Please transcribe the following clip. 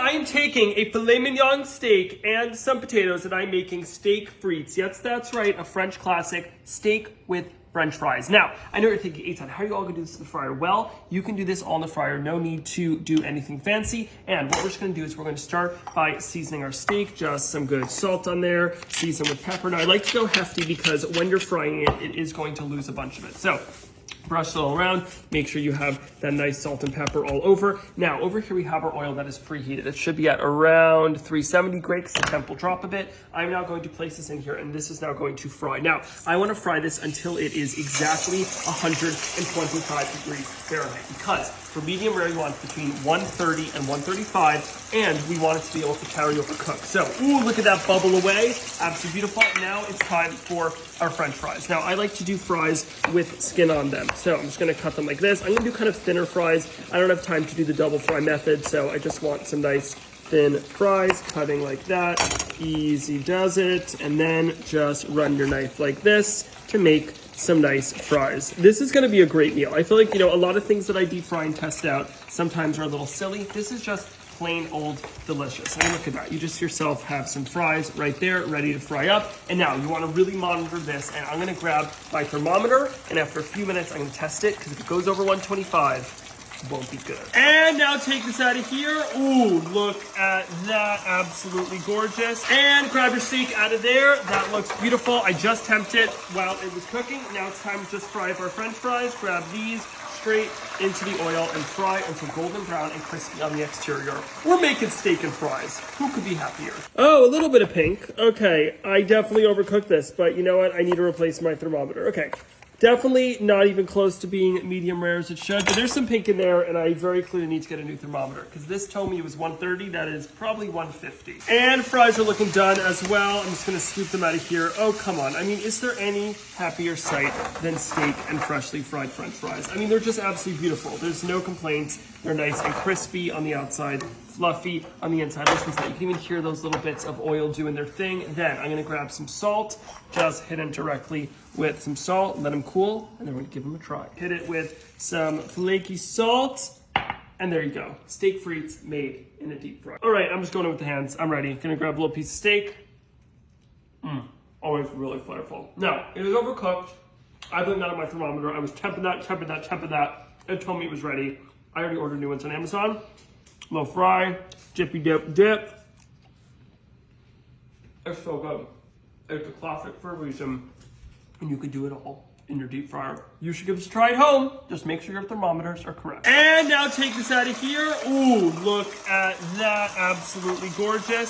I am taking a filet mignon steak and some potatoes and I'm making steak frites. Yes, that's right, a French classic, steak with French fries. Now, I know you're thinking, Eitan, how are you all gonna do this in the fryer? Well, you can do this all in the fryer. No need to do anything fancy. And what we're just gonna do is we're gonna start by seasoning our steak, just some good salt on there, season with pepper. Now, I like to go hefty because when you're frying it, it is going to lose a bunch of it. So, brush it all around, make sure you have that nice salt and pepper all over. Now, over here we have our oil that is preheated. It should be at around 370. Great, because the temp will drop a bit. I'm now going to place this in here, and this is now going to fry. Now, I want to fry this until it is exactly 125 degrees Fahrenheit, because for medium rare, you want between 130 and 135, and we want it to be able to carry over cook. So, ooh, look at that bubble away. Absolutely beautiful. Now it's time for our French fries. Now, I like to do fries with skin on them. So I'm just gonna cut them like this. I'm gonna do kind of thinner fries. I don't have time to do the double fry method, so I just want some nice thin fries, cutting like that. Easy does it. And then just run your knife like this to make some nice fries. This is gonna be a great meal. I feel like, a lot of things that I deep fry and test out sometimes are a little silly. This is just plain old delicious. And look at that. You just yourself have some fries right there ready to fry up. And now you want to really monitor this, and I'm going to grab my thermometer, and after a few minutes I'm going to test it, because if it goes over 125, it won't be good. And now take this out of here. Ooh, look at that. Absolutely gorgeous. And grab your steak out of there. That looks beautiful. I just temped it while it was cooking. Now it's time to just fry up our French fries. Grab these straight into the oil and fry until golden brown and crispy on the exterior. We're making steak and fries. Who could be happier? Oh, a little bit of pink. Okay, I definitely overcooked this, but you know what? I need to replace my thermometer. Okay. Definitely not even close to being medium rare as it should, but there's some pink in there, and I very clearly need to get a new thermometer, because this told me it was 130, that is probably 150. And fries are looking done as well. I'm just gonna scoop them out of here. Oh, come on. I mean, is there any happier sight than steak and freshly fried French fries? I mean, they're just absolutely beautiful. There's no complaints. They're nice and crispy on the outside, fluffy on the inside. Listen to that. You can even hear those little bits of oil doing their thing. Then I'm gonna grab some salt, just hit it directly with some salt, let them cool, and then we're gonna give them a try. Hit it with some flaky salt, and there you go. Steak frites made in a deep fry. All right, I'm just going in with the hands. I'm ready. Gonna grab a little piece of steak. Always really flavorful. Now, it is overcooked. I blame that on my thermometer. I was temping that. It told me it was ready. I already ordered new ones on Amazon. Little fry, dippy dip. It's so good. It's a classic for a reason, and you could do it all in your deep fryer. You should give this a try at home. Just make sure your thermometers are correct. And now take this out of here. Ooh, look at that. Absolutely gorgeous.